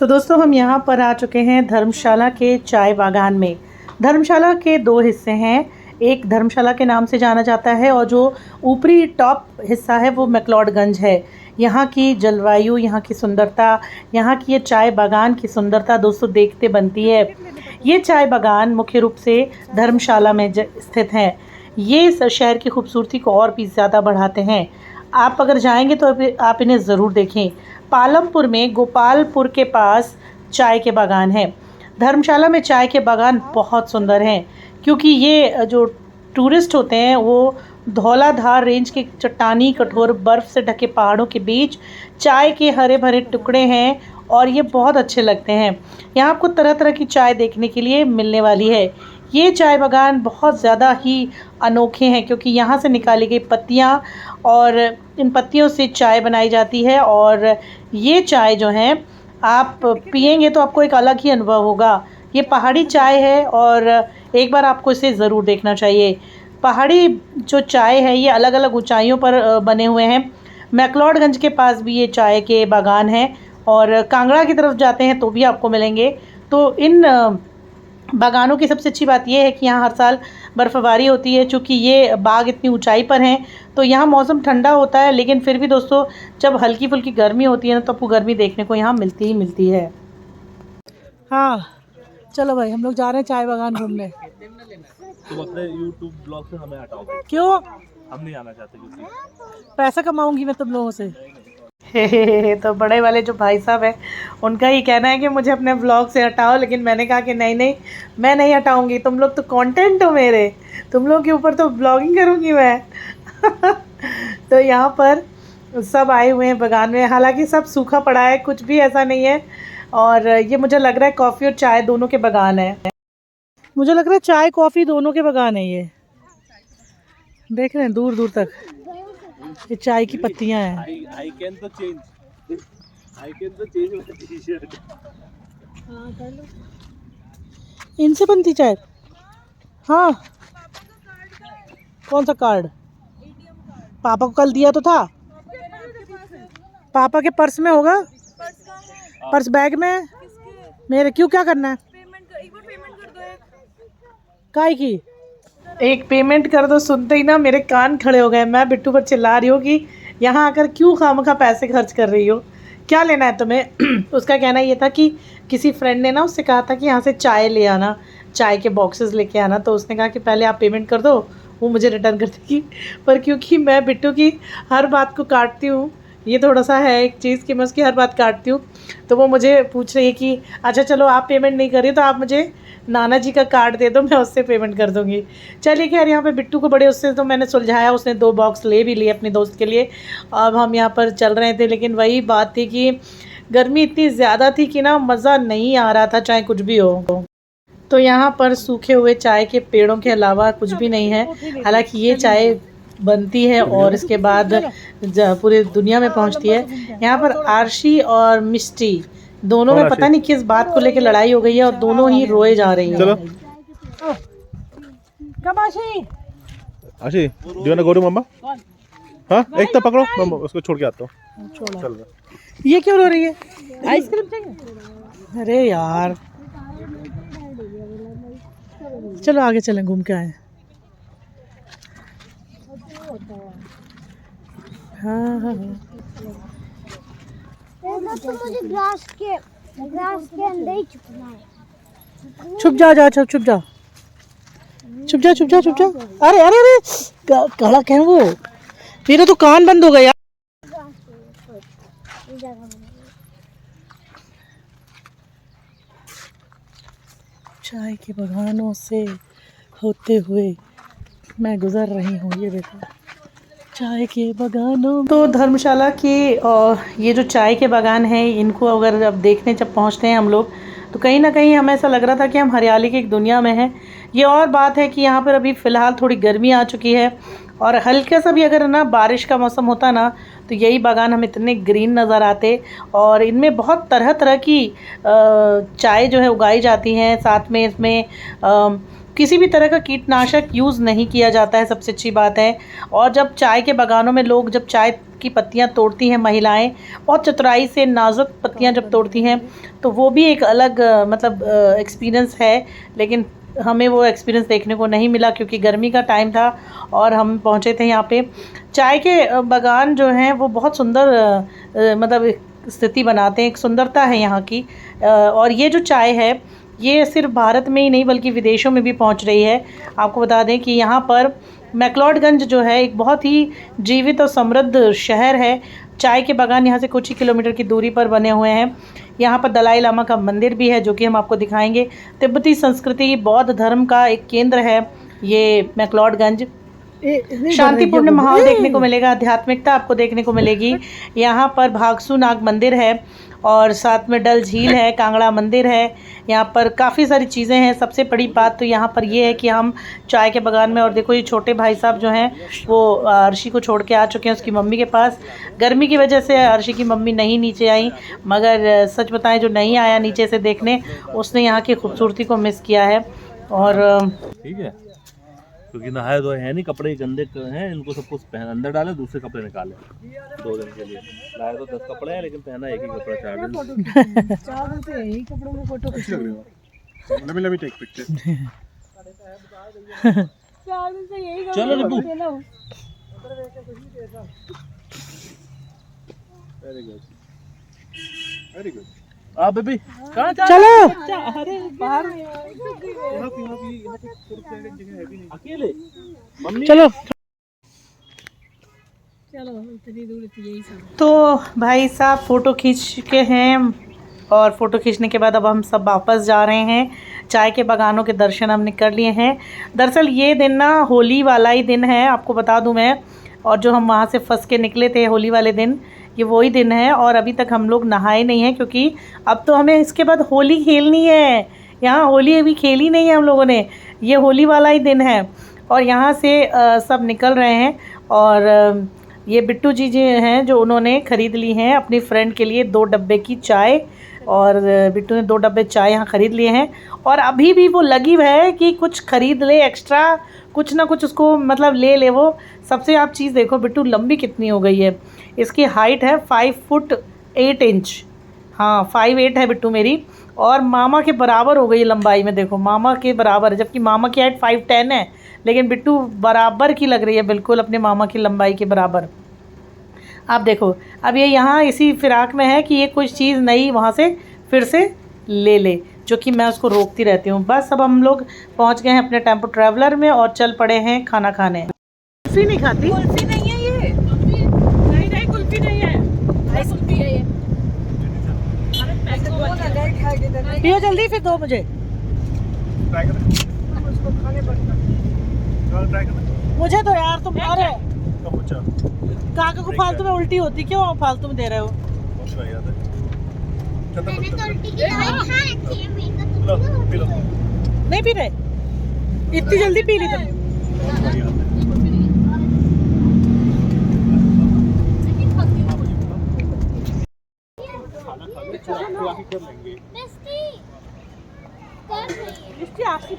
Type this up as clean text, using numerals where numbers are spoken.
तो दोस्तों हम यहाँ पर आ चुके हैं धर्मशाला के चाय बागान में। धर्मशाला के दो हिस्से हैं, एक धर्मशाला के नाम से जाना जाता है और जो ऊपरी टॉप हिस्सा है वो मैक्लोडगंज है। यहाँ की जलवायु, यहाँ की सुंदरता, यहाँ की ये चाय बागान की सुंदरता दोस्तों देखते बनती है। ये चाय बागान मुख्य रूप से धर्मशाला में स्थित हैं। ये शहर की खूबसूरती को और भी ज़्यादा बढ़ाते हैं। आप अगर जाएंगे तो आप इन्हें ज़रूर देखें। पालमपुर में गोपालपुर के पास चाय के बागान हैं। धर्मशाला में चाय के बागान बहुत सुंदर हैं क्योंकि ये जो टूरिस्ट होते हैं वो धौलाधार रेंज के चट्टानी कठोर बर्फ़ से ढके पहाड़ों के बीच चाय के हरे भरे टुकड़े हैं और ये बहुत अच्छे लगते हैं। यहाँ आपको तरह तरह की चाय देखने के लिए मिलने वाली है। ये चाय बागान बहुत ज़्यादा ही अनोखे हैं क्योंकि यहाँ से निकाली गई पत्तियाँ और इन पत्तियों से चाय बनाई जाती है और ये चाय जो है आप पिएंगे तो आपको एक अलग ही अनुभव होगा। ये पहाड़ी चाय है और एक बार आपको इसे ज़रूर देखना चाहिए। पहाड़ी जो चाय है ये अलग अलग ऊंचाइयों पर बने हुए हैं। मैक्लोडगंज के पास भी ये चाय के बागान हैं और कांगड़ा की तरफ जाते हैं तो भी आपको मिलेंगे। तो इन बागानों की सबसे अच्छी बात यह है कि यहाँ हर साल बर्फ़बारी होती है। चूँकि ये बाग इतनी ऊंचाई पर हैं तो यहाँ मौसम ठंडा होता है, लेकिन फिर भी दोस्तों जब हल्की फुल्की गर्मी होती है ना तो आपको गर्मी देखने को यहाँ मिलती ही मिलती है। हाँ चलो भाई, हम लोग जा रहे हैं चाय बागान घूमने। तुम अपने YouTube ब्लॉग से हमें हटाओगे? क्यों? हम नहीं आना चाहते क्योंकि पैसा कमाऊंगी मैं तुम लोगों से। तो बड़े वाले जो भाई साहब हैं उनका ही कहना है कि मुझे अपने ब्लॉग से हटाओ, लेकिन मैंने कहा कि नहीं नहीं, मैं नहीं हटाऊंगी। तुम लोग तो कंटेंट हो मेरे, तुम लोग के ऊपर तो ब्लॉगिंग करूंगी मैं। तो यहाँ पर सब आए हुए हैं बागान में, हालांकि सब सूखा पड़ा है, कुछ भी ऐसा नहीं है। और ये मुझे लग रहा है कॉफ़ी और चाय दोनों के बागान है। मुझे लग रहा है चाय कॉफ़ी दोनों के बागान है। ये देख रहे हैं दूर दूर तक ये चाय की पत्तियां हैं। I can तो change my t-shirt। हाँ कर लो, इनसे बनती चाय। हाँ कौन सा कार्ड? पापा को कल दिया तो था, पापा के पर्स में होगा। पर्स बैग में मेरे। क्यों, क्या करना है? काय की एक पेमेंट कर दो। सुनते ही ना मेरे कान खड़े हो गए। मैं बिट्टू पर चिल्ला रही हूँ कि यहाँ आकर क्यों खामखा पैसे खर्च कर रही हो, क्या लेना है तुम्हें? उसका कहना ये था कि किसी फ्रेंड ने ना उससे कहा था कि यहाँ से चाय ले आना, चाय के बॉक्सेस लेके आना। तो उसने कहा कि पहले आप पेमेंट कर दो, वो मुझे रिटर्न कर देगी। पर क्योंकि मैं बिट्टू की हर बात को काटती हूँ, ये थोड़ा सा है एक चीज़ कि मैं उसकी हर बात काटती हूँ, तो वो मुझे पूछ रही है कि अच्छा चलो आप पेमेंट नहीं कर रही तो आप मुझे नाना जी का कार्ड दे दो, मैं उससे पेमेंट कर दूँगी। चलिए खैर, यहाँ पे बिट्टू को बड़े उससे तो मैंने सुलझाया, उसने 2 बॉक्स ले भी लिए अपने दोस्त के लिए। अब हम यहाँ पर चल रहे थे, लेकिन वही बात थी कि गर्मी इतनी ज़्यादा थी कि ना मज़ा नहीं आ रहा था, चाहे कुछ भी हो। तो यहाँ पर सूखे हुए चाय के पेड़ों के अलावा कुछ भी नहीं है। हालांकि ये चाय बनती है और इसके बाद पूरे दुनिया में पहुँचती है। यहाँ पर आरशी और मिष्टी दोनों में पता नहीं किस बात को लेकर लड़ाई हो गई है और दोनों ही रोए जा रही हैं। चलो कब आशी? आशी, do you wanna go to मम्मा? हाँ, एक तो पकड़ो, मैं उसको छोड़ के आता हूँ। चल। ये क्यों रो रही है? आइसक्रीम चाहिए? अरे यार चलो आगे चलें, घूम के आए। हाँ हाँ तो मुझे ग्रास के अंदर ही छुपना है। छुप जा छुप जा। अरे अरे अरे कड़क है वो, मेरा तो कान बंद हो गया। चाय के बागानों से होते हुए मैं गुजर रही हूँ। ये देखो चाय के बागानों। तो धर्मशाला की ये जो चाय के बागान हैं, इनको अगर अब देखने जब पहुँचते हैं हम लोग तो कहीं ना कहीं हमें ऐसा लग रहा था कि हम हरियाली की एक दुनिया में हैं। ये और बात है कि यहाँ पर अभी फ़िलहाल थोड़ी गर्मी आ चुकी है और हल्का सा भी अगर ना बारिश का मौसम होता ना तो यही बागान हम इतने ग्रीन नज़र आते। और इनमें बहुत तरह तरह की चाय जो है उगाई जाती हैं। साथ में इसमें किसी भी तरह का कीटनाशक यूज़ नहीं किया जाता है, सबसे अच्छी बात है। और जब चाय के बागानों में लोग जब चाय की पत्तियां तोड़ती हैं महिलाएं, बहुत चतुराई से नाजुक पत्तियां जब तोड़ती हैं तो वो भी एक अलग मतलब एक्सपीरियंस है। लेकिन हमें वो एक्सपीरियंस देखने को नहीं मिला क्योंकि गर्मी का टाइम था और हम पहुंचे थे यहाँ पे। चाय के बागान जो हैं वो बहुत सुंदर मतलब स्थिति बनाते हैं, एक सुंदरता है यहाँ की। और ये जो चाय है ये सिर्फ भारत में ही नहीं बल्कि विदेशों में भी पहुँच रही है। आपको बता दें कि यहाँ पर मैक्लोडगंज जो है एक बहुत ही जीवित और समृद्ध शहर है। चाय के बागान यहाँ से कुछ ही किलोमीटर की दूरी पर बने हुए हैं। यहाँ पर दलाई लामा का मंदिर भी है जो कि हम आपको दिखाएंगे। तिब्बती संस्कृति बौद्ध धर्म का एक केंद्र है ये मैक्लोडगंज। शांतिपूर्ण माहौल देखने को मिलेगा, आध्यात्मिकता आपको देखने को मिलेगी। यहाँ पर भागसू नाग मंदिर है और साथ में डल झील है, कांगड़ा मंदिर है। यहाँ पर काफ़ी सारी चीज़ें हैं। सबसे बड़ी बात तो यहाँ पर ये है कि हम चाय के बागान में, और देखो ये छोटे भाई साहब जो हैं वो अर्शी को छोड़ के आ चुके हैं उसकी मम्मी के पास। गर्मी की वजह से अर्शी की मम्मी नहीं नीचे आई, मगर सच बताएं जो नहीं आया नीचे से देखने उसने यहाँ की खूबसूरती को मिस किया है। और ठीक है, क्योंकि नहाए धोए हैं नहीं, कपड़े गंदे हैं, इनको सब कुछ पहन अंदर डाले, दूसरे कपड़े निकाले 2 दिन के लिए। लाए तो 10 कपड़े हैं लेकिन पहना एक ही कपड़ा 4 दिन। 4 दिन से यही कपड़ों में फोटो अच्छी लग रही है। let me take picture। 4 दिन से यही चलो Ripu. Very good, very good. आप बेबी कहाँ जा चलो अरे बाहर अकेले? मम्मी चलो। चलो इतनी दूर थी यही सब। तो भाई साहब फ़ोटो खींच के हैं और फ़ोटो खींचने के बाद अब हम सब वापस जा रहे हैं। चाय के बागानों के दर्शन हमने कर लिए हैं। दरअसल ये दिन ना होली वाला ही दिन है, आपको बता दूं मैं। और जो हम वहाँ से फंस के निकले थे होली वाले दिन, ये वही दिन है। और अभी तक हम लोग नहाए नहीं हैं क्योंकि अब तो हमें इसके बाद होली खेलनी है। यहाँ होली अभी खेली नहीं है हम लोगों ने, ये होली वाला ही दिन है। और यहाँ से सब निकल रहे हैं। और ये बिट्टू जी हैं जो उन्होंने ख़रीद ली हैं अपनी फ्रेंड के लिए 2 डब्बे की चाय। और बिट्टू ने 2 डब्बे चाय यहाँ ख़रीद लिए हैं और अभी भी वो लगी हुई है कि कुछ ख़रीद ले एक्स्ट्रा, कुछ ना कुछ उसको मतलब ले वो। सबसे आप चीज़ देखो बिट्टू लंबी कितनी हो गई है। इसकी हाइट है 5 फुट 8 इंच। हाँ 5'8" है बिट्टू मेरी, और मामा के बराबर हो गई लंबाई में। देखो मामा के बराबर, जबकि मामा की हाइट 5'10" है, लेकिन बिट्टू बराबर की लग रही है, बिल्कुल अपने मामा की लंबाई के बराबर। आप देखो अब ये यहाँ इसी फिराक में है कि ये कुछ चीज़ नई वहाँ से फिर से ले, जो कि मैं उसको रोकती रहती हूँ। बस अब हम लोग पहुँच गए हैं अपने टेम्पो ट्रैवलर में और चल पड़े हैं खाना खाने। कुल्फ़ी नहीं खाती? कुल्फी नहीं है ये, नहीं कुल्फी नहीं है, कुल्फी है ये। पियो जल्दी फिर 2 मुझे। ट्राई कर, ट्राई कर। मुझे तो यार तुम और अच्छा काका को फालतू में उल्टी होती, क्यों फालतू में दे रहे हो? मैंने तो उल्टी की दवाई खा रखी है, मेरे को तो पी लो। नहीं पी रहे? इतनी जल्दी पी ली तुम? बेस्टी कर रही है।